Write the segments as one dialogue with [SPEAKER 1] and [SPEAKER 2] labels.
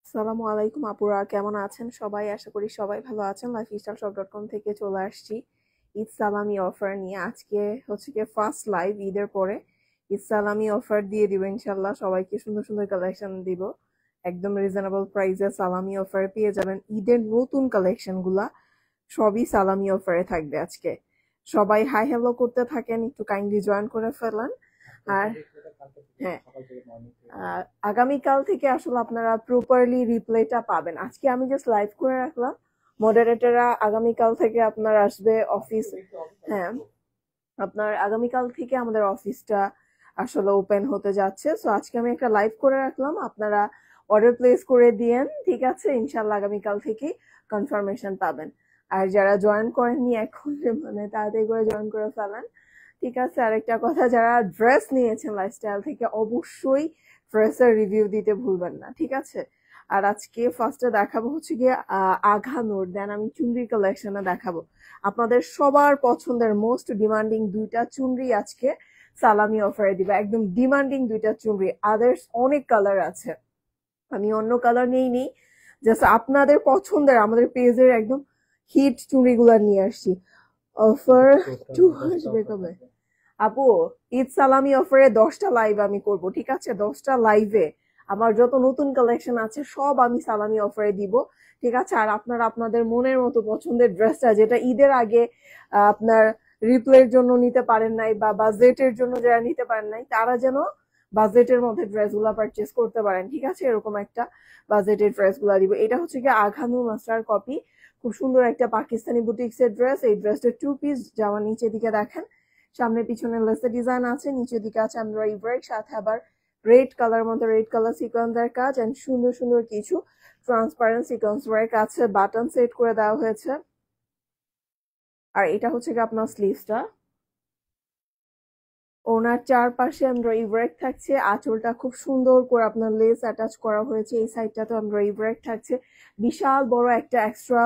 [SPEAKER 1] আসসালামু আলাইকুম আপুরা, কেমন আছেন সবাই? আশা করি সবাই ভালো আছেন। lifestyleShop.com থেকে চলে আসছি ঈদ সালামি অফার নিয়ে। আজকে হচ্ছে গিয়ে ফার্স্ট লাইভ ঈদের পরে ঈদ সালামি অফার দিয়ে দিব ইনশাল্লাহ। সবাইকে সুন্দর সুন্দর কালেকশন দিব, একদম রিজনেবল প্রাইসে সালামি অফারে পেয়ে যাবেন। ঈদের নতুন কালেকশন গুলা সবই সালামি অফারে থাকবে আজকে। সবাই হাই হ্যালো করতে থাকেন, একটু কাইন্ডলি জয়েন করে ফেলেন। আর হ্যাঁ, আগামীকাল থেকে আসলে আপনারা প্রপারলি রিপ্লাইটা পাবেন। আজকে আমি জাস্ট লাইভ করে রাখলাম, মডারেটররা আগামীকাল থেকে আপনার আসবে অফিস। হ্যাঁ, আপনার আগামীকাল থেকে আমাদের অফিসটা আসলে ওপেন হতে যাচ্ছে। সো আজকে আমি একটা লাইভ করে রাখলাম, আপনারা অর্ডার প্লেস করে দিয়েন, ঠিক আছে? ইনশাল্লাহ আগামীকাল থেকে কনফার্মেশন পাবেন। আর যারা জয়েন করেননি এখন, মানে তাড়াতাড়ি করে জয়েন করে ফেলেন, ঠিক আছে? আরেকটা কথা, যারা ড্রেস নিয়েছেন লাইফস্টাইল থেকে অবশ্যই ড্রেসের রিভিউ দিতে ভুলবেন না, ঠিক আছে? আর আজকে ফার্স্টে দেখাবো হচ্ছে গিয়ে আঘানুর, দেন আমি চুনরির কালেকশনে দেখাবো আপনাদের সবার পছন্দের মোস্ট ডিমান্ডিং দুইটা চুনরি আজকে সালামি অফারে দিবে। একদম ডিমান্ডিং দুইটা চুনরি, আদার্স অনেক কালার আছে, আমি অন্য কালার নেই, জাস্ট আপনাদের পছন্দের আমাদের পেজের একদম হিট চুনরিগুলো নিয়ে আসছি। অফার টু আসবে কবে আপু? ঈদ সালামি অফারে 10টা লাইভ আমি করব, ঠিক আছে? 10টা লাইভে আমার যত নতুন কালেকশন আছে সব আমি সালামি অফারে দিব, ঠিক আছে? আর আপনারা আপনাদের মনের মতো পছন্দের ড্রেসটা, যেটা ঈদের আগে আপনার রিপ্লের জন্য নিতে পারেন নাই বা বাজেটের জন্য যারা নিতে পারেন নাই, তারা যেন বাজেটের মধ্যে ড্রেসগুলা পারচেস করতে পারেন, ঠিক আছে? এরকম একটা বাজেটের ড্রেসগুলা দিব। এটা হচ্ছে কি আঘানু মাস্টার কপি, খুব সুন্দর একটা পাকিস্তানি বুটিক্সের ড্রেস। এই ড্রেসটা 2 পিস, জামা নিচের দিকে দেখেন, সামনে পিছনে লেসের ডিজাইন আছে, নিচের দিকে আছে এমব্রয়ডারি ওয়ার্ক, সাথে আবার রেড কালার মধ্যে রেড কালার সিকোয়েন্সের কাজ এন্ড সুন্দর সুন্দর কিছু ট্রান্সপারেন্ট সিকোয়েন্স ওয়ার্ক আছে, বাটন সেট করে দেওয়া হয়েছে। আর এটা হচ্ছে কি আপনার স্লিভসটা, ওনার চারপাশে এমব্রয়ডারি ওয়ার্ক থাকছে, আঁচলটা খুব সুন্দর করে আপনার লেস অ্যাটাচ করা হয়েছে, এই সাইডটাতে এমব্রয়ডারি ওয়ার্ক থাকছে, বিশাল বড় একটা এক্সট্রা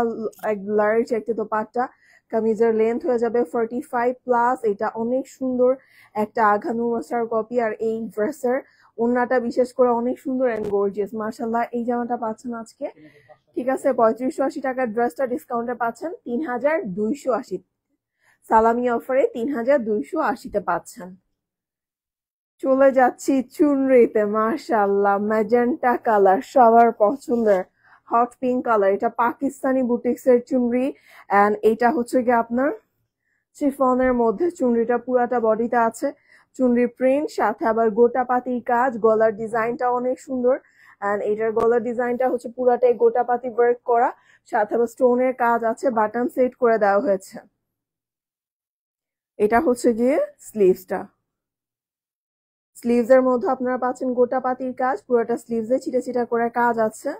[SPEAKER 1] লার্জ একটা দোপাট্টা, কামিজের লেন্থ হয়ে যাবে 45 প্লাস। এটা অনেক সুন্দর একটা আঘানু মশার কপি। আর এই ড্রেসের ওন্নাটা বিশেষ করে অনেক সুন্দর এন্ড গর্জিয়াস, মাশাআল্লাহ। এই জামাটা পাচ্ছেন আজকে, ঠিক আছে, 3580 টাকার ড্রেসটা ডিসকাউন্টে পাচ্ছেন 3280, সালামি অফারে 3280-তে পাচ্ছেন। চলে যাচ্ছি চুনরিতে, মাশাআল্লাহ, ম্যাজেন্টা কালার সবার পছন্দের হট পিঙ্ক কালার। এটা পাকিস্তানি বুটিক্স এর চুনরি এন্ড এটা হচ্ছে কি আপনার শিফনের মধ্যে চুনরিটা পুরাটা বডিতে আছে চুনরি প্রিন্ট, সাথে আবার গোটা পাতির কাজ, গলার ডিজাইনটা অনেক সুন্দর এন্ড এটার গলার ডিজাইনটা হচ্ছে পুরাটাই গোটা পাতি ওয়ার্ক করা, সাথে আবার স্টোনের কাজ আছে, বাটন সেট করে দেওয়া হয়েছে। এটা হচ্ছে গিয়ে স্লিভসটা, স্লিভস এর মধ্যে আপনারা পাচ্ছেন গোটা পাতির কাজ, পুরোটা স্লিভসে ছিটা ছিটা করে কাজ আছে।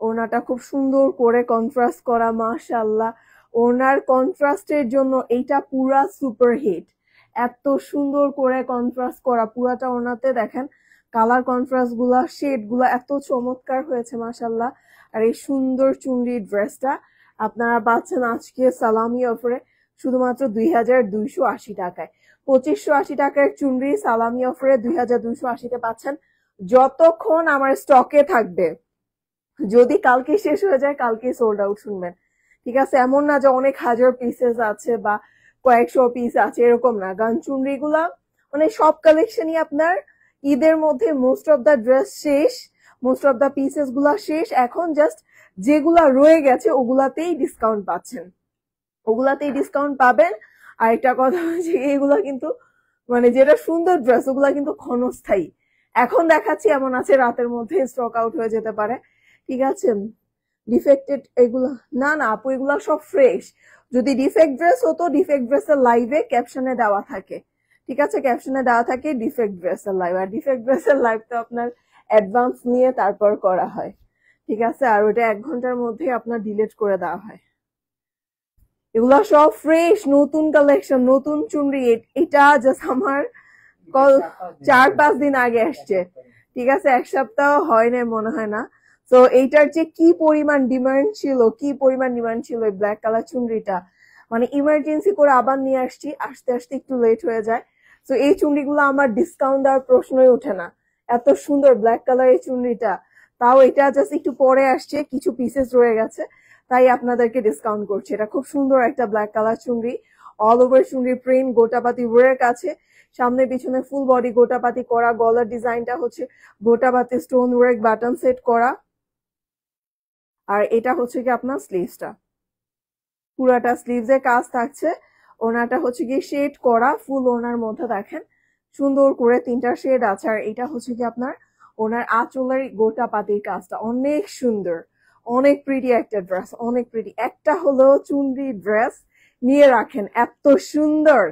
[SPEAKER 1] ওড়নাটা খুব সুন্দর করে কন্ট্রাস্ট করা, মাশাআল্লাহ। ওড়নার কন্ট্রাস্টের জন্য এইটা পুরা সুপার হিট, এত সুন্দর করে কন্ট্রাস্ট করা পুরাটা ওড়নাতে, দেখেন কালার কন্ট্রাস্ট গুলা, শেড গুলা এত চমৎকার হয়েছে, মাশাআল্লাহ। আর এই সুন্দর চুনরি ড্রেসটা আপনারা পাচ্ছেন আজকে সালামি অফারে শুধুমাত্র 2280 টাকায়। 2580 টাকার চুনরি সালামি অফারে 2280-তে পাচ্ছেন, যতক্ষণ আমার স্টকে থাকবে। যদি কালকে শেষ হয়ে যায় কালকে সোল্ড আউট, শুনবেন, ঠিক আছে? এমন না যে অনেক হাজার পিসেস আছে বা কয়েকশো পিস আছে, এরকম না। গান চুনরি গুলা মানে সব কালেকশনই আপনার ঈদের মধ্যে মোস্ট অফ দা ড্রেস শেষ, মোস্ট অফ দা পিসেস গুলা শেষ, এখন জাস্ট যেগুলা রয়ে গেছে ওগুলাতেই ডিসকাউন্ট পাচ্ছেন, ওগুলাতেই ডিসকাউন্ট পাবেন। আর একটা কথা হচ্ছে এগুলা কিন্তু মানে যেটা সুন্দর ড্রেস ওগুলা কিন্তু ক্ষণস্থায়ী, এখন দেখাচ্ছি এমন আছে রাতের মধ্যে স্টক আউট হয়ে যেতে পারে, ঠিক আছে? ডিফেক্টেড এগুলা না, না আপু, এগুলা সব ফ্রেশ। যদি ডিফেক্ট ড্রেস হতো, ডিফেক্ট ড্রেসের লাইভে ক্যাপশনে দেওয়া থাকে, ঠিক আছে? ক্যাপশনে দেওয়া থাকে ডিফেক্ট ড্রেসের লাইভ, আর ডিফেক্ট ড্রেসের লাইভ তো আপনার অ্যাডভান্স নিয়ে তারপর করা হয়, ঠিক আছে? আর ওটা 1 ঘন্টার মধ্যে আপনার ডিলিট করে দেওয়া হয়। এগুলা সব ফ্রেশ নতুন কালেকশন, নতুন চুনরি। এটা জাস্ট আমার 4-5 দিন আগে আসছে, ঠিক আছে? 1 সপ্তাহ হয় না মনে হয় না। তো এইটার যে কি পরিমাণ ডিমান্ড ছিল, কি পরিমাণ ডিমান্ড ছিল এই ব্ল্যাক কালার চুনরিটা, মানে ইমার্জেন্সি করে আবার নিয়ে আসছি, আসতে আসতে একটু লেট হয়ে যায়। তো এই চুনরিগুলো আমার ডিসকাউন্ট দেওয়ার প্রশ্নই ওঠে না, এত সুন্দর ব্ল্যাক কালার এই চুনরিটা। তাও এটা জাস্ট একটু পরে আসছে, কিছু পিসেস রয়ে গেছে, তাই আপনাদেরকে ডিসকাউন্ট করছে। এটা খুব সুন্দর একটা black colour chunri, all over chunri print, গোটাপাতি ওয়ার্ক আছে, সামনে পিছনে ফুল বডি গোটাপাতি করা, গলার ডিজাইনটা হচ্ছে গোটাপাতি স্টোন ওয়ার্ক বাটন সেট করা। আর এটা হচ্ছে কি আপনার স্লিভসটা, পুরাটা স্লিভস এর কাজ থাকছে। ওনাটা হচ্ছে কি শেড করা, ফুল ওনার মধ্যে দেখেন সুন্দর করে 3টা শেড আছে। আর এটা হচ্ছে কি আপনার ওনার আঁচলের গোটা পাতির কাজটা অনেক সুন্দর, অনেক প্রিটি একটা ড্রেস, অনেক প্রিটি। একটা হলো চুনরি ড্রেস নিয়ে রাখেন, এত সুন্দর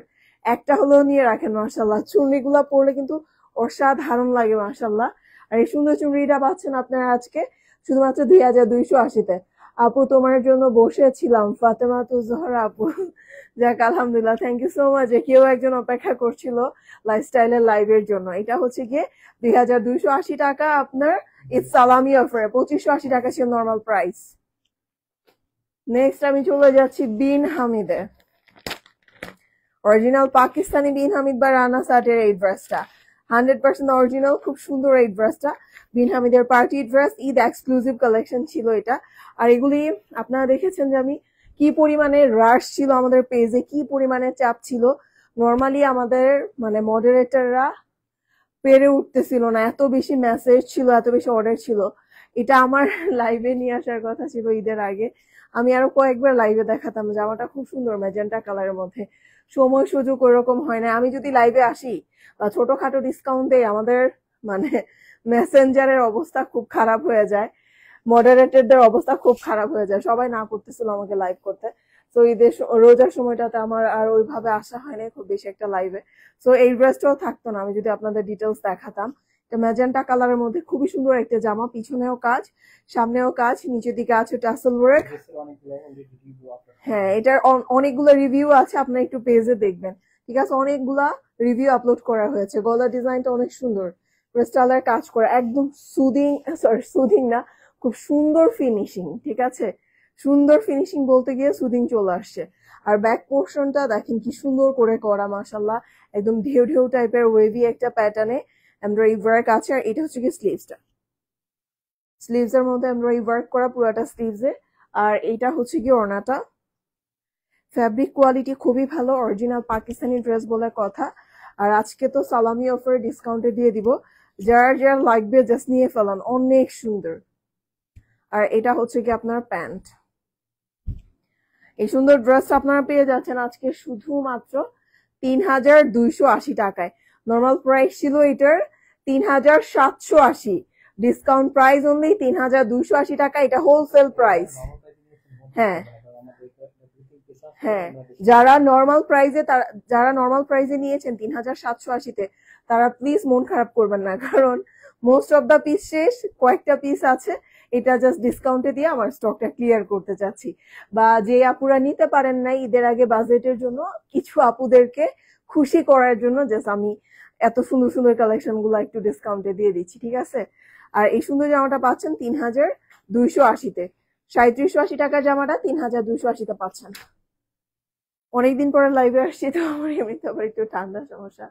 [SPEAKER 1] একটা হলেও নিয়ে রাখেন। মাশাল্লাহ, চুনরি গুলা পরলে কিন্তু অসাধারণ লাগে মাশাল্লাহ। আর এই সুন্দর চুনরিটা পাচ্ছেন আপনারা আজকে শুধুমাত্র 2280-তে। আপু তোমার জন্য বসেছিলাম, ফাতেমা তু জোহরা আপু। যাক আলহামদুলিল্লাহ, থ্যাংক ইউ সো মাচ যে কেউ একজন অপেক্ষা করছিল লাইফস্টাইলের লাইভের জন্য। এটা হচ্ছে গিয়ে 2280 টাকা আপনার সালামি অফারে, 2580 টাকা ছিল নর্মাল প্রাইস। নেক্সট আমি চলে যাচ্ছি বিন হামিদে, অরিজিনাল পাকিস্তানি বিন হামিদ বা রানা সাটের এই ড্রেসটা 100% অরিজিনাল, খুব সুন্দর এই ড্রেসটা। বিন হামিদের party dress, Eid exclusive collection ছিল এটা। আর এগুলি আপনারা দেখেছেন যে আমি কি পরিমাণে রাশ ছিল আমাদের পেজে, কি পরিমাণে চাপ ছিল। নর্মালি আমাদের মানে মডারেটররা পেরে উঠতেছিল না, এত বেশি মেসেজ ছিল, এত বেশি অর্ডার ছিল। এটা আমার লাইভে নিয়ে আসার কথা ছিল ঈদের আগে, আমি আরো কয়েকবার লাইভে দেখাতাম। জামাটা খুব সুন্দর ম্যাজেন্টা কালারের মধ্যে, সময় সুযোগ ওরকম হয় না। আমি যদি লাইভে আসি বা ছোটখাটো ডিসকাউন্ট দেই, আমাদের মানে মেসেঞ্জারের অবস্থা খুব খারাপ হয়ে যায়, মডারেটরদের অবস্থা খুব খারাপ হয়ে যায়, সবাই না করতেছিল আমাকে লাইভ করতে। তো ঈদের রোজার সময়টাতে আমার আর ওইভাবে আসা হয়নি খুব বেশি একটা লাইভে। তো এই ড্রেসটাও থাকতো না আমি যদি আপনাদের ডিটেলস দেখাতাম। এটা ম্যাজেন্টা কালারের মধ্যে খুবই সুন্দর একটা জামা, পিছনেও কাজ, সামনেও কাজ, নিচের দিকে আছে টাসেল ওয়ার্ক। হ্যাঁ, এটার অনেকগুলো রিভিউ আছে, আপনারা একটু পেজে দেখবেন, ঠিক আছে? অনেকগুলা রিভিউ আপলোড করা হয়েছে। গলার ডিজাইনটা অনেক সুন্দর, ক্রিস্টালের কাজ করা, একদম সুদিং, সরি সুদিং না, খুব সুন্দর ফিনিশিং, ঠিক আছে? সুন্দর ফিনিশিং বলতে গিয়ে সুদিং চলে আসছে। আর ব্যাক পোর্শনটা দেখেন কি সুন্দর করে করা মাশাল্লাহ, একদম ঢেউ ঢেউ টাইপের ওয়েভি একটা প্যাটার্নে এমব্রয়ডারি ওয়ার্ক আছে। আর এটা হচ্ছে কি স্লিভসটা, স্লিভস এর মধ্যে এমব্রয়ডারি ওয়ার্ক করা পুরাটা স্লিভসে। আর এটা হচ্ছে কি ওড়নাটা, ফ্যাব্রিক কোয়ালিটি খুবই ভালো, অরিজিনাল পাকিস্তানি ড্রেস বলে কথা। আর আজকে তো সালামি অফার ডিসকাউন্টে দিয়ে দিব, যার যার লাগবে জাস্ট নিয়ে ফেলান, অনেক সুন্দর। আর এটা হচ্ছে কি আপনার প্যান্ট। এই সুন্দর ড্রেসটা আপনারা পেয়ে যাচ্ছেন আজকে শুধুমাত্র 3280 টাকায়। নর্মাল প্রাইস ছিল এটার 3780, ডিসকাউন্ট প্রাইস অনলি 3280 টাকা, এটা হোলসেল প্রাইস। হ্যাঁ হ্যাঁ, যারা নর্মাল প্রাইজে নিয়েছেন 3780-তে, তারা প্লিজ মন খারাপ করবেন না, কারণ মোস্ট অফ দা পিস শেষ, কয়েকটা পিস আছে। এটা জাস্ট ডিসকাউন্টে দিয়ে আমার স্টকটা ক্লিয়ার করতে চাচ্ছি। বা যে আপুরা নিতে পারেন নাই ঈদের আগে বাজেটের জন্য, কিছু আপুদেরকে খুশি করার জন্য জাস্ট আমি এত সুন্দর সুন্দর কালেকশন গুলো একটু ডিসকাউন্টে দিয়ে দিচ্ছি, ঠিক আছে? আর এই সুন্দর জামাটা পাচ্ছেন 3280-তে, 3780 টাকার জামাটা 3280-তে পাচ্ছেন। অনেকদিন পরে লাইভে আসছি তো আমার এমনিতে আবার একটু ঠান্ডা সমস্যা,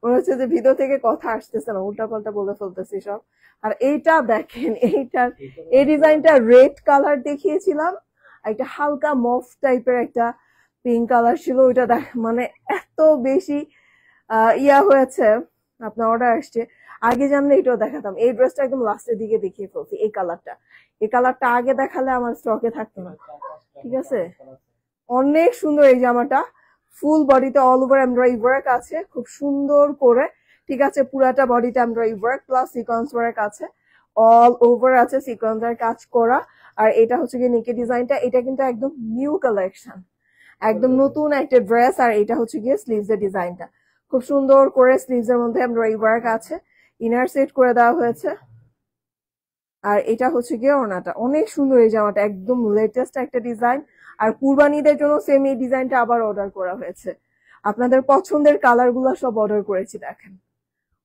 [SPEAKER 1] মনে হচ্ছে যে ভিতর থেকে কথা আসতেছে না, উল্টা পাল্টা বলে ফেলতেছি সব। আর এইটা দেখেন, এই ডিজাইনটা রেড কালার দেখিয়েছিলাম, একটা হালকা মফ টাইপের একটা পিঙ্ক কালার ছিল, ওইটা মানে এত বেশি ইয়া হয়েছে, আপনার অর্ডার আসছে। আগে জানলে এটাও দেখাতাম। এই ড্রেসটা একদম লাস্টের দিকে দেখিয়ে ফেলছি, এই কালারটা আগে দেখালে আমার স্টকে থাকতো না, ঠিক আছে? অনেক সুন্দর এই জামাটা, ফুল বডিতে অল ওভার এমব্রয়ডারি ওয়ার্ক আছে খুব সুন্দর করে, ঠিক আছে? পুরাটা বডিতে embroidery work plus sequence work আছে, অল ওভার আছে সিকোয়েন্সের কাজ করা। আর এটা হচ্ছে কি নেকের ডিজাইনটা, এটা কিন্তু একদম নিউ কালেকশন, একদম নতুন একটা ড্রেস। আর এটা হচ্ছে গিয়ে স্লিভস এর ডিজাইনটা, খুব সুন্দর করে স্লিভস এর মধ্যে এমব্রয়ডারি ওয়ার্ক আছে, ইনার সেট করে দেওয়া হয়েছে। আর এটা হচ্ছে গিয়ে ওড়নাটা, অনেক সুন্দর এই জামাটা, একদম লেটেস্ট একটা ডিজাইন। আর কুরবানিদের জন্য সেম এই ডিজাইনটা আবার অর্ডার করা হয়েছে, আপনাদের পছন্দের কালার গুলা সব অর্ডার করেছি। দেখেন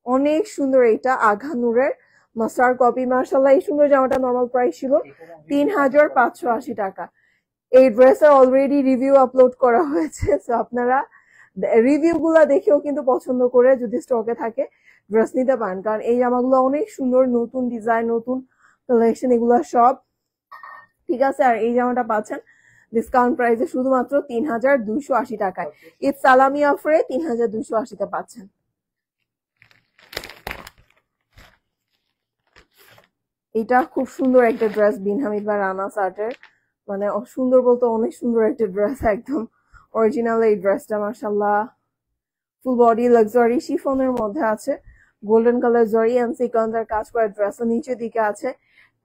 [SPEAKER 1] অনেক সুন্দর, এইটা আঘানুরের মাস্টার কপি, মার্শাল্লাহ। এই সুন্দর জামাটা নর্মাল প্রাইস ছিল 3580 টাকা। এই ড্রেসের অলরেডি রিভিউ আপলোড করা হয়েছে, তো আপনারা রিভিউ গুলা দেখেও কিন্তু পছন্দ করে যদি স্টকে থাকে ড্রেস নিতে পারেন, কারণ এই জামাগুলো অনেক সুন্দর, নতুন ডিজাইন, নতুন কালেকশন, এগুলো সব ঠিক আছে। আর এই জামাটা পাচ্ছেন ডিসকাউন্ট প্রাইসে শুধুমাত্র ৩,২৮০ টাকায়। ঈদ সালামি অফারে ৩,২৮০-তে পাচ্ছেন। এটা খুব সুন্দর একটা ড্রেস, বিন হামিদ বা রানা সার্টের, মানে সুন্দর বলতে অনেক সুন্দর একটা ড্রেস, একদম অরিজিনাল এই ড্রেসটা মাশাআল্লাহ। ফুল বডি লাক্সারি শিফনের মধ্যে আছে, গোল্ডেন কালার জরি এন্ড সিকোয়েন্সের কাজ করা ড্রেসের নিচের দিকে আছে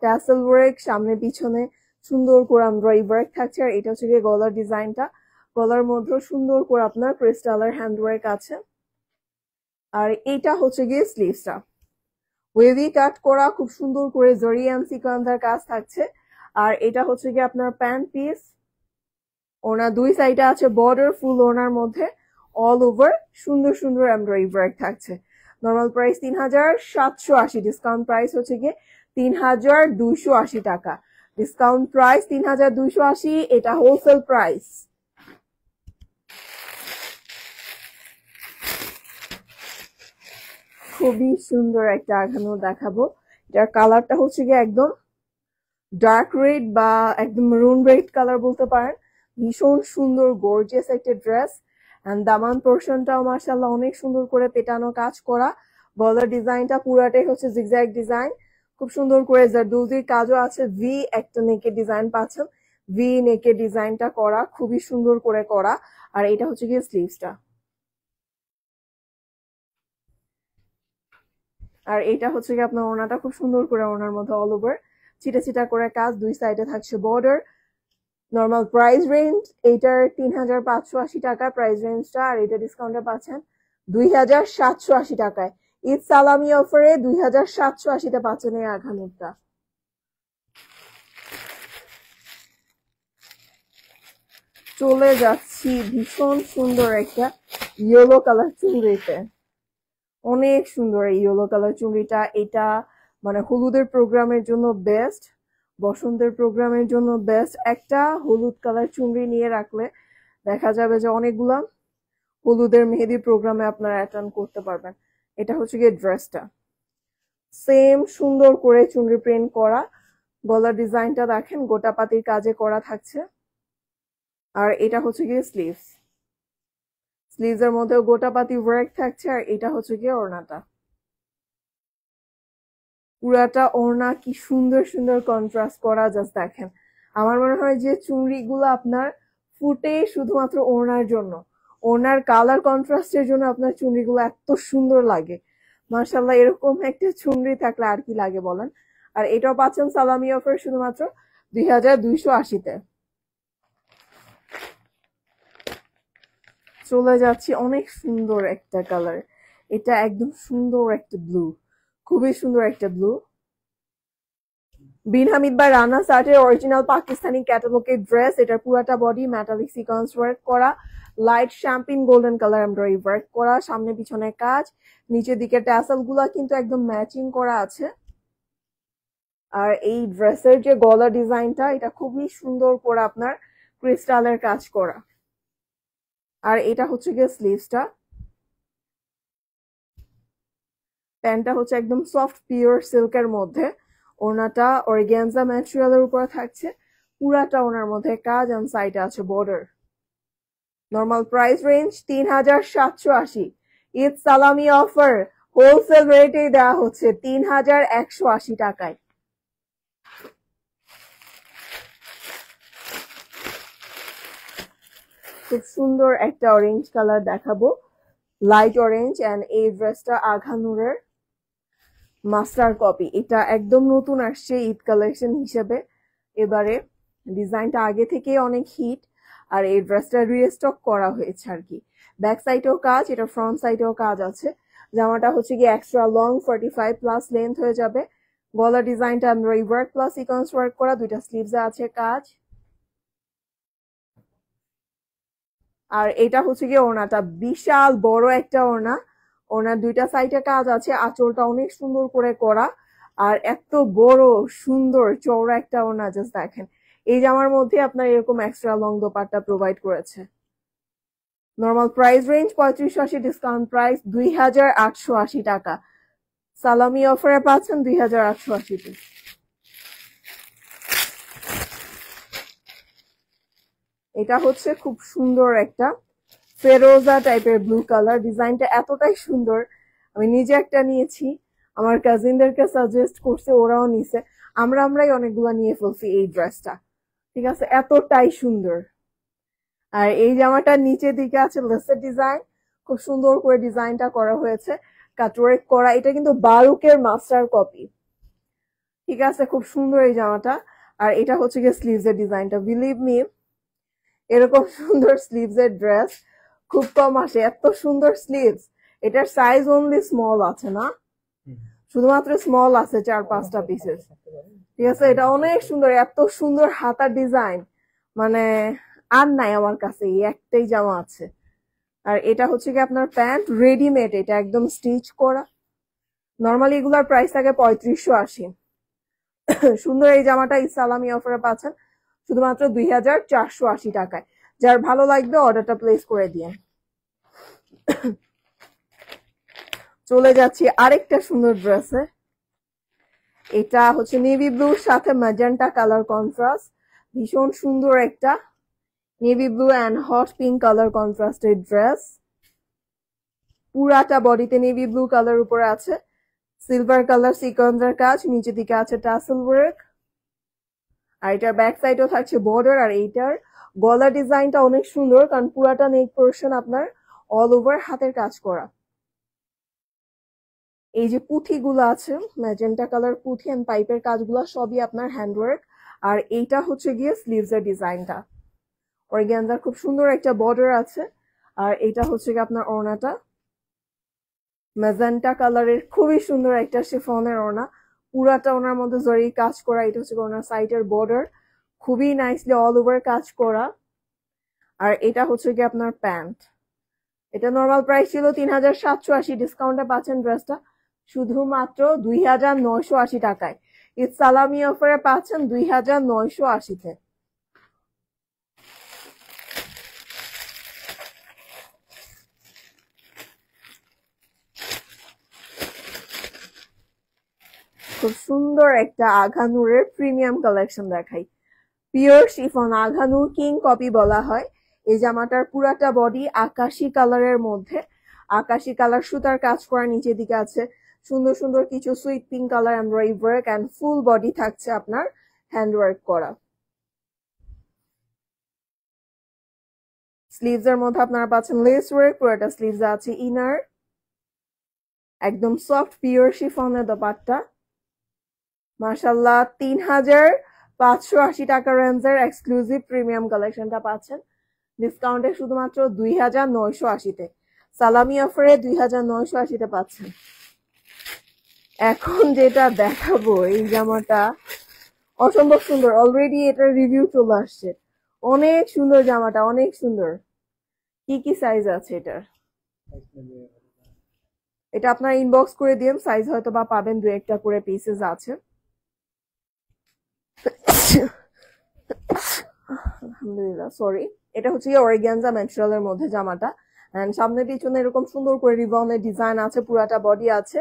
[SPEAKER 1] ট্যাসেল ওয়ার্ক, সামনে পিছনে সুন্দর করে এমব্রয়ডারি ওয়ার্ক থাকছে। আর এটা হচ্ছে গিয়ে গলার ডিজাইনটা, গলার মধ্যে সুন্দর করে আপনার ক্রিস্টালের হ্যান্ড ওয়ার্ক আছে। আর এইটা হচ্ছে গিয়ে স্লিভসটা ওয়েভি কাট করা, খুব সুন্দর করে জরি এন্ড সিকোয়েন্সের কাজ থাকছে। আর এটা হচ্ছে গিয়ে আপনার প্যান্ট পিস, ওনার দুই সাইডে আছে বর্ডার, ফুল ওনার মধ্যে অল ওভার সুন্দর সুন্দর এমব্রয়ডারি ওয়ার্ক থাকছে। নর্মাল প্রাইস ৩,৭৮০, ডিসকাউন্ট প্রাইস হচ্ছে গিয়ে ৩,২৮০ টাকা। ডিসকাউন্ট প্রাইস ৩,২৮০, এটা হোলসেল প্রাইস। খুবই সুন্দর একটা আঘানো দেখাবো, এটার কালারটা হচ্ছে গিয়ে একদম ডার্ক রেড বা একদম মেরুন রেড কালার বলতে পারেন। ভীষণ সুন্দর গর্জিয়াস একটা ড্রেস, এন্ড দামান পোর্শনটাও মাশাআল্লাহ অনেক সুন্দর করে পেটানো কাজ করা। গলার ডিজাইনটা পুরাটাই হচ্ছে জিগজ্যাগ ডিজাইন, খুব সুন্দর করে জারদৌজির কাজও আছে। ভি একটা নেকের ডিজাইন পাচ্ছেন, ভি নেকের ডিজাইনটা করা খুবই সুন্দর করে করা। আর এটা হচ্ছে গিয়ে স্লিভসটা, আর এটা হচ্ছে গিয়ে আপনার ওড়নাটা খুব সুন্দর করে ওড়নার মধ্যে অল ওভার চিটা চিটা করে কাজ, দুই সাইডে থাকছে বর্ডার। নর্মাল প্রাইস রেঞ্জ এইটার ৩,৫৮০ টাকা প্রাইস রেঞ্জটা, আর এটা ডিসকাউন্টে পাচ্ছেন ২,৭৮০ টাকায়। ঈদ সালামি অফারে ২,৭৮০-তে পাচ্ছেন এই আঘানুরটা। চলে যাচ্ছি ভীষণ সুন্দর একটা ইয়েলো কালার চুড়িতে, অনেক সুন্দর এই ইয়েলো কালার চুড়িটা। এটা মানে হলুদের প্রোগ্রামের জন্য বেস্ট, বসন্তের প্রোগ্রামের জন্য বেস্ট। একটা হলুদ কালার চুনরি নিয়ে রাখলে দেখা যাবে যে অনেকগুলা হলুদের মেহেদি প্রোগ্রামে আপনারা অ্যাটেন্ড করতে পারবেন। এটা হচ্ছে গিয়ে ড্রেসটা, সেম সুন্দর করে চুনরি প্রিন্ট করা, গলার ডিজাইনটা দেখেন গোটা পাতির কাজে করা থাকছে। আর এটা হচ্ছে গিয়ে স্লিভস, স্লিভস এর মধ্যেও গোটা পাতি ওয়ার্ক থাকছে। আর এটা হচ্ছে গিয়ে ওড়নাটা, পুরাটা ওড়না কি সুন্দর সুন্দর কন্ট্রাস্ট করা, জাস্ট দেখেন। আমার মনে হয় যে চুনরি গুলো আপনার ফুটে শুধুমাত্র ওড়নার জন্য, ওড়নার কালার কন্ট্রাস্টের জন্য আপনার চুনরি গুলো এত সুন্দর লাগে। মাশাআল্লাহ, এরকম একটা চুনরি থাকলে আর কি লাগে বলেন। আর এটাও পাচ্ছেন সালামি অফার শুধুমাত্র ২,২৮০-তে। চলে যাচ্ছি অনেক সুন্দর একটা কালার, এটা একদম সুন্দর একটা ব্লু, খুবই সুন্দর একটা ব্লু। বিন হামিদ বা রানা সার্টের অরিজিনাল পাকিস্তানি ক্যাটালগের ড্রেস, এটার পুরাটা বডি মেটালিক সিকোয়েন্স ওয়ার্ক করা, light champagne golden colour embroidery work করা, সামনে পিছনে কাজ, নিচের দিকে ট্যাসেল গুলা কিন্তু একদম ম্যাচিং করা আছে। আর এই ড্রেসের যে গলা ডিজাইনটা, এটা খুবই সুন্দর করে আপনার ক্রিস্টালের কাজ করা। আর এটা হচ্ছে গিয়ে স্লিভসটা, প্যান্টটা হচ্ছে একদম সফট পিওর সিল্কের মধ্যে, ওড়নাটা অর্গানজা ম্যাটেরিয়ালের উপরে থাকছে, পুরাটা ওনার মধ্যে কাজ, এন্ড সাইডে আছে border. Normal price range ৩,৭৮০। Eid সালামি অফার হোলসেল রেটে দেওয়া হচ্ছে ৩,১৮০ টাকায়। খুব সুন্দর একটা অরেঞ্জ কালার দেখাবো, লাইট অরেঞ্জ, এন্ড এই ড্রেসটা আঘানুরের মাস্টার কপি। এটা একদম নতুন আসছে ঈদ কালেকশন হিসেবে এবারে, ডিজাইনটা আগে থেকে অনেক হিট। আর এই ড্রেসটা রিস্টক করা হয়েছে আর কি। ব্যাক সাইডেও কাজ, এটা ফ্রন্ট সাইডেও কাজ আছে। জামাটা হচ্ছে কি এক্সট্রা লং 45+ লেন্থ হয়ে যাবে। গলার ডিজাইনটা embroidery work plus sequence work করা, দুইটা স্লিভসে আছে কাজ। আর এটা হচ্ছে কি ওড়নাটা, বিশাল বড় একটা ওড়না, ওড়নার দুইটা সাইডে কাজ আছে, আঁচলটা অনেক সুন্দর করে করা। আর এত বড় সুন্দর চওড়া একটা ওড়না, জাস্ট দেখেন। এই জামার মধ্যে আপনার এরকম এক্সট্রা লং দোপাট্টা প্রোভাইড করেছে। Normal price range ৩৫৮০, discount price ২,৮৮০ টাকা। সালামি অফারে পাচ্ছেন ২,৮৮০-তে। এটা হচ্ছে খুব সুন্দর একটা ফেরোজা টাইপের ব্লু কালার, ডিজাইনটা এতটাই সুন্দর। আমি নিজে একটা নিয়েছি, আমার কাজিনদেরকে সাজেস্ট করছে, ওরাও নিছে, আমরাই অনেকগুলো নিয়ে ফেলছি এই ড্রেসটা। ঠিক আছে, এতটাই সুন্দর। আর এই জামাটার নিচের দিকে আছে লেসের ডিজাইন, খুব সুন্দর করে ডিজাইনটা করা হয়েছে, কাটওয়ার্ক করা। এটা কিন্তু বারুকের মাস্টার কপি। ঠিক আছে, খুব সুন্দর এই জামাটা। আর এটা হচ্ছে গিয়ে স্লিভস এর ডিজাইনটা। বিলিভ মি, এরকম সুন্দর স্লিভস এর ড্রেস খুব কম আসে, এত সুন্দর স্লিভস। এটার সাইজ অনলি স্মল আছে না, শুধুমাত্র স্মল আছে 4-5টা পিসেস। ঠিক আছে, এটা অনেক সুন্দর, এত সুন্দর হাতার ডিজাইন, মানে আর নাই আমার কাছে, এই একটাই জামা আছে। আর এটা হচ্ছে কি আপনার প্যান্ট রেডিমেড, এটা একদম স্টিচ করা। নর্মালি এগুলার প্রাইস থাকে 3580। সুন্দর এই জামাটা ইসলামি অফারে পাচ্ছেন শুধুমাত্র 2480 টাকায়। যার ভালো লাগবে অর্ডারটা প্লেস করে দিয়ে। চলে যাচ্ছি আরেকটা সুন্দর ড্রেসে। এটা হচ্ছে নেভি ব্লুর সাথে ম্যাজেন্টা কালার কন্ট্রাস্ট, ভীষণ সুন্দর একটা navy blue and hot pink colour কন্ট্রাস্টের ড্রেস। পুরাটা বডিতে নেভি ব্লু কালার উপরে আছে সিলভার কালার সিকোয়েন্সের কাজ, নিচে দিকে আছে টাসেল ওয়ার্ক। আর এটার ব্যাক সাইডেও থাকছে বর্ডার। আর এইটার গলা ডিজাইনটা অনেক সুন্দর, কারণ পুরাটা নেক পোর্শন আপনার অল ওভার হাতের কাজ করা। এই যে পুঁথিগুলো আছে ম্যাজেন্টা কালার পুঁথি এন্ড পাইপের কাজগুলো সবই আপনার হ্যান্ডওয়ার্ক। আর এইটা হচ্ছে গিয়ে স্লিভস এর ডিজাইনটা। অর্গানজার খুব সুন্দর একটা বর্ডার আছে। আর এটা হচ্ছে গিয়ে আপনার ওড়নাটা ম্যাজেন্টা কালারের, খুবই সুন্দর একটা শিফনের ওড়না, পুরাটা ওনার মধ্যে জরি কাজ করা। এটা হচ্ছে ওনার সাইডের বর্ডার, খুবই নাইসলি অল ওভার কাজ করা। আর এটা হচ্ছে গিয়ে আপনার প্যান্ট। এটা নর্মাল প্রাইস ছিল 3780, ডিসকাউন্টে পাচ্ছেন ড্রেসটা শুধুমাত্র 2980 টাকায়। ঈদ সালামি অফারে পাচ্ছেন 2980-তে। খুব সুন্দর একটা আঘানুরের প্রিমিয়াম কালেকশন দেখাই। পিওর শিফন, আঘানুর কিং কপি বলা হয়। এই জামাটার পুরাটা বডি আকাশি কালারের মধ্যে, আকাশি কালার সুতার কাজ করা, নিচের দিকে আছে সুন্দর সুন্দর কিছু sweet pink colour embroidery work and full body থাকছে আপনার হ্যান্ড ওয়ার্ক করা। স্লিভস এর মধ্যে আপনারা পাচ্ছেন লেস ওয়ার্ক, পুরোটা স্লিভস আছে ইনার, একদম সফট পিওর শিফনের দোপাট্টা। মাশাআল্লাহ, 3580 টাকা রেঞ্জের এক্সক্লুসিভ প্রিমিয়াম কালেকশনটা পাচ্ছেন ডিসকাউন্টে শুধুমাত্র 2980-তে। সালামি অফারে 2980-তে পাচ্ছেন। এখন যেটা দেখাবো এই জামাটা অসম্ভব সুন্দর, অলরেডি এটার রিভিউ চলে আসছে। অনেক সুন্দর জামাটা, অনেক সুন্দর। কি কি সাইজ আছে এটার? এটা আপনার ইনবক্স করে দিন, সাইজ হয়তো বা পাবেন, 2-1টা করে পিসেস আছে। আলহামদুলিল্লাহ, সরি। এটা হচ্ছে অর্গানজা ম্যাটেরিয়ালের মধ্যে জামাটা, এন্ড সামনে পিছনে এরকম সুন্দর করে রিবনের ডিজাইন আছে, পুরাটা বডি আছে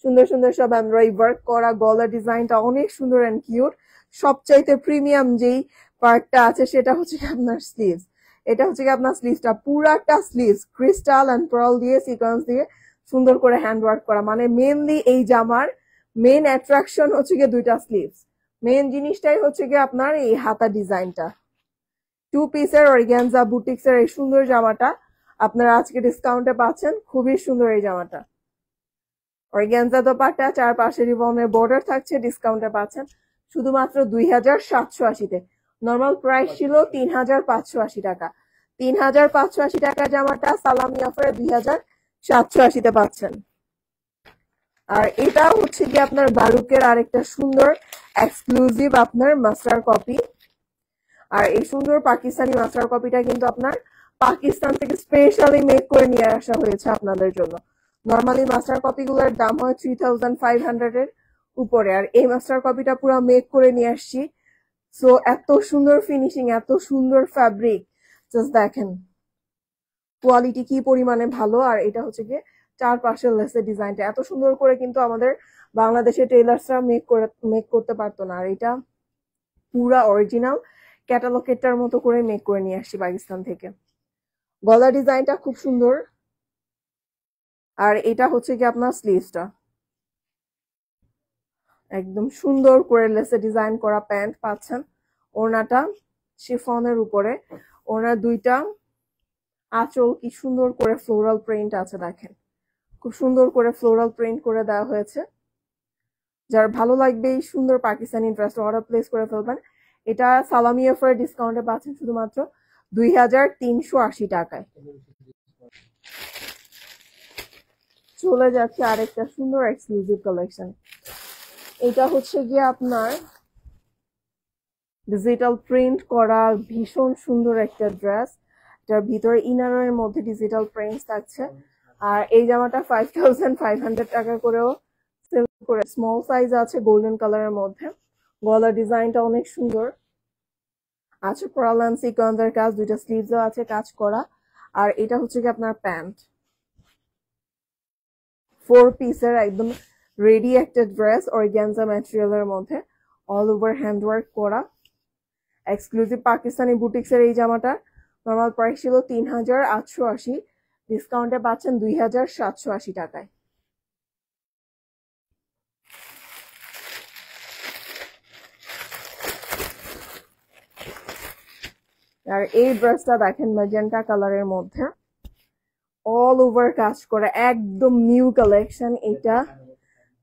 [SPEAKER 1] সুন্দর সুন্দর সব এমব্রয়ডারি ওয়ার্ক করা। গলার ডিজাইনটা অনেক সুন্দর এন্ড কিউট। সবচাইতে প্রিমিয়াম যেই পার্টটা আছে সেটা হচ্ছে আপনার স্লিভস। এটা হচ্ছে আপনার স্লিভসটা, পুরাটা স্লিভস ক্রিস্টাল এন্ড পার্ল দিয়ে সিকোয়েন্স দিয়ে সুন্দর করে হ্যান্ড ওয়ার্ক করা। মানে মেইনলি এই জামার মেইন অ্যাট্রাকশন হচ্ছে গিয়ে 2টা স্লিভস। মেইন জিনিসটাই হচ্ছে গিয়ে আপনার এই হাতা ডিজাইনটা। 2 পিসের অর্গানজা বুটিক্স এর এই সুন্দর জামাটা আপনারা আজকে ডিসকাউন্টে পাচ্ছেন। খুবই সুন্দর এই জামাটা। অর্গানজা দোপাট্টা, চারপাশে রিবনের বর্ডার থাকছে, ডিসকাউন্টে পাচ্ছেন শুধুমাত্র 2780-তে। নর্মাল প্রাইস ছিল 3580 টাকা। 3580 টাকা জামাটা সালামি অফারে 2780-তে পাচ্ছেন। আর এটা হচ্ছে কি আপনার বারুকের আরেকটা সুন্দর এক্সক্লুসিভ আপনার মাস্টার কপি। আর এই সুন্দর পাকিস্তানি মাস্টার কপিটা কিন্তু আপনার পাকিস্তান থেকে স্পেশালি মেক করে নিয়ে আসা হয়েছে আপনাদের জন্য। নর্মালি মাস্টার কপিগুলোর দাম হয় 3500 এর উপরে, আর এই মাস্টার কপিটা পুরো মেক করে নিয়ে আসছি। সো এত সুন্দর ফিনিশিং, এত সুন্দর ফ্যাব্রিক, জাস্ট দেখেন কোয়ালিটি কি পরিমাণে ভালো। আর এটা হচ্ছে গিয়ে চারপাশের লেসের ডিজাইনটা এত সুন্দর করে কিন্তু আমাদের বাংলাদেশের টেইলার্সরা মেক করতে পারতো না। আর এটা পুরা অরিজিনাল ক্যাটালগেরটার মতো করে মেক করে নিয়ে আসছি পাকিস্তান থেকে। গলা ডিজাইনটা খুব সুন্দর। আর এটা হচ্ছে কি আপনার স্লিভসটা, একদম সুন্দর করে লেসে ডিজাইন করা প্যান্ট পাচ্ছেন। ওড়নাটা শিফনের উপরে, ওড়নার দুইটা আঁচল কি সুন্দর করে ফ্লোরাল প্রিন্ট আছে, দেখেন খুব সুন্দর করে ফ্লোরাল প্রিন্ট করে দেওয়া হয়েছে। যার ভালো লাগবে এই সুন্দর পাকিস্তানি ড্রেসটা অর্ডার প্লেস করে ফেলবেন। এটা সালামি অফার ডিসকাউন্টে পাচ্ছেন শুধুমাত্র 2380 টাকায়। চলে যাচ্ছে আরেকটা সুন্দর এক্সক্লুসিভ কালেকশন। এটা হচ্ছে গিয়ে আপনার ডিজিটাল প্রিন্ট করা ভীষণ সুন্দর একটা ড্রেস। এটার ভিতরে ইনারের মধ্যে ডিজিটাল প্রিন্ট থাকছে। আর এই জামাটা 5500 টাকা করেও সেল করে। স্মল সাইজ আছে গোল্ডেন কালারের মধ্যে। গলা ডিজাইনটা অনেক সুন্দর আছে, পার্ল সিকোয়েন্সের কাজ, দুইটা স্লিভসও আছে কাজ করা। আর এটা হচ্ছে কি আপনার প্যান্ট, 4 পিসের একদম রেডি একটা ড্রেস অর্গানজা ম্যাটেরিয়ালের মধ্যে, অল ওভার হ্যান্ডওয়ার্ক করা। এক্সক্লুসিভ পাকিস্তানি বুটিক্সের এই জামাটা নর্মাল প্রাইস ছিল 3880, ডিসকাউন্টে পাচ্ছেন 2780 টাকায়। আর এই ড্রেসটা দেখেন ম্যাজেন্টা কালারের মধ্যে, অল ওভার কাজ করে, একদম নিউ কালেকশন। এটা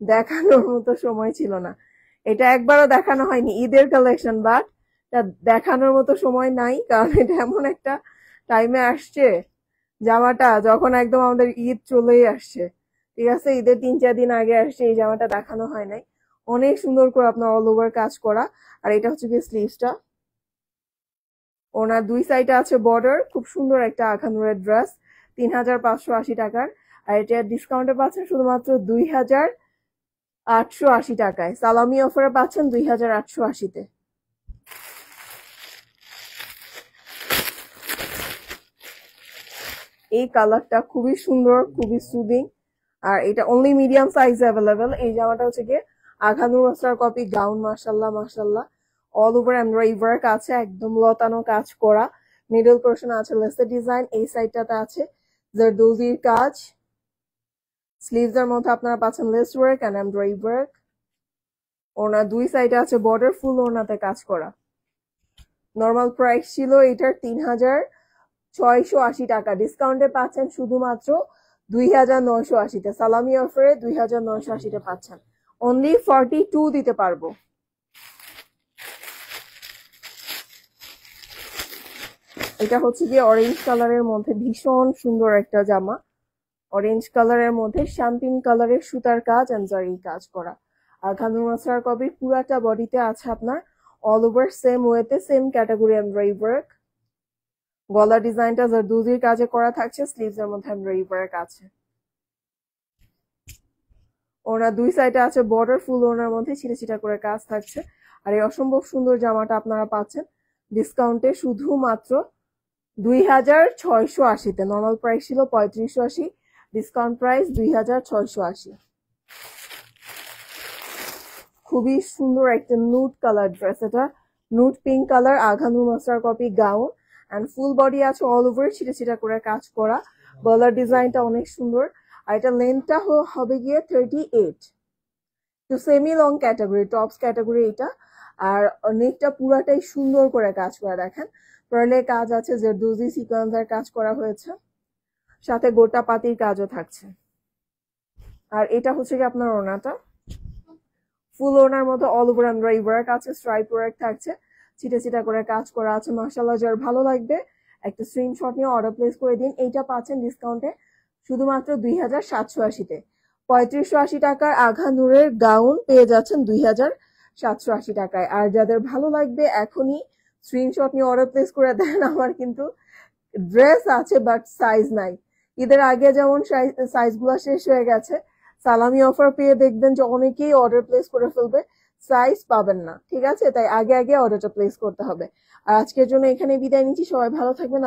[SPEAKER 1] দেখানোর মতো সময় ছিল না, এটা একবারও দেখানো হয়নি ঈদের কালেকশন, বাট দেখানোর মতো সময় নাই, কারণ এটা এমন একটা টাইমে আসছে জামাটা যখন একদম আমাদের ঈদ চলেই আসছে। ঠিক আছে, ঈদের 3-4 দিন আগে আসছে, এই জামাটা দেখানো হয় নাই। অনেক সুন্দর করে আপনার অল ওভার কাজ করা। আর এটা হচ্ছে কি স্লিভসটা, ওনার দুই সাইডে আছে বর্ডার, খুব সুন্দর একটা আখানুরের ড্রেস, 3580 টাকার। আর এটা ডিসকাউন্টে পাচ্ছেন শুধুমাত্র 2880 টাকায়। সালামি অফারে পাচ্ছেন 2880-তে। এই কালারটা খুবই সুন্দর, খুবই সুদিং। আর এটা অনলি মিডিয়াম সাইজ অ্যাভেলেবেল। এই জামাটা হচ্ছে গিয়ে আখানুর মাস্টার কপি গাউন, মাশাল্লাহ মাশাল্লাহ, অল ওভার এমব্রয়ডারি ওয়ার্ক আছে, একদম লতানো কাজ করা। মিডল পোর্শন আছে লেসের ডিজাইন, এই সাইডটাতে আছে জারদোজির কাজ। স্লিভস এর মধ্যে আপনারা পাচ্ছেন lace work and embroidery work. ওনা দুই সাইডে আছে বর্ডার, ফুল ওনাতে কাজ করা। নর্মাল প্রাইস ছিল এটার 3680 টাকা, ডিসকাউন্টে পাচ্ছেন শুধুমাত্র 2980-তে। সালামি অফারে 2980-তে পাচ্ছেন। অনলি 42 দিতে পারবো। এটা হচ্ছে গিয়ে অরেঞ্জ কালারের মধ্যে ভীষণ সুন্দর একটা জামা, অরেঞ্জ কালারের মধ্যে শ্যাম্পিন কালারের সুতার কাজ এন্ড জারি কাজ করা। আর খানুর মাস্টার কপির পুরাটা বডিতে আছে আপনার অল ওভার সেম ওয়েতে সেম ক্যাটাগরি এমব্রয়ডারি ওয়ার্ক। গলা ডিজাইনটা জারদোজির কাজে করা থাকছে, স্লিভস এর মধ্যে এমব্রয়ডারি ওয়ার্ক আছে। ওনার দুই সাইডে আছে বর্ডার, ফুল ওনার মধ্যে ছিটা ছিটা করে কাজ থাকছে। আর এই অসম্ভব সুন্দর জামাটা আপনারা পাচ্ছেন ডিসকাউন্টে শুধুমাত্র 2680-তে। নর্মাল প্রাইস ছিল 3580, ডিসকাউন্ট প্রাইস 2680। খুবই সুন্দর একটা নুড কালার ড্রেস, এটা nude pink colour, Aghanoor master copy gown and full body আছে অল ওভার ছিটা ছিটা করে কাজ করা। গলার ডিজাইনটা অনেক সুন্দর। আর এটা লেন্থটা হবে গিয়ে 38, তো semi long category, tops category এটা। আর নেকটা পুরাটাই সুন্দর করে কাজ করা, দেখেন পার্লে কাজ আছে, জারদোজি সিকোয়েন্সের কাজ করা হয়েছে, সাথে গোটা পাতির কাজও থাকছে। আর এটা হচ্ছে কি আপনার ওড়নাটা, ফুল ওড়নার মধ্যে অল ওভার এমব্রয়ডারি ওয়ার্ক আছে, স্ট্রাইপ ওয়ার্ক থাকছে, ছিটা ছিটা করে কাজ করা আছে। মাশাআল্লাহ, যার ভালো লাগবে একটা স্ক্রিনশট নিয়ে অর্ডার প্লেস করে দিন। এইটা পাচ্ছেন ডিসকাউন্টে শুধুমাত্র 2780-তে। 3580 টাকার আঘানুরের গাউন পেয়ে যাচ্ছেন 2780 টাকায়। আর যাদের ভালো লাগবে এখনই স্ক্রিনশট নিয়ে অর্ডার প্লেস করে দেন। আমার কিন্তু ড্রেস আছে বাট সাইজ নাই। ঈদের আগে যেমন সাইজগুলো শেষ হয়ে গেছে, সালামি অফার পেয়ে দেখবেন যে অনেকেই অর্ডার প্লেস করে ফেলবে, সাইজ পাবেন না। ঠিক আছে, তাই আগে আগে অর্ডারটা প্লেস করতে হবে। আর আজকের জন্য এখানে বিদায় নিচ্ছি, সবাই ভালো থাকবেন।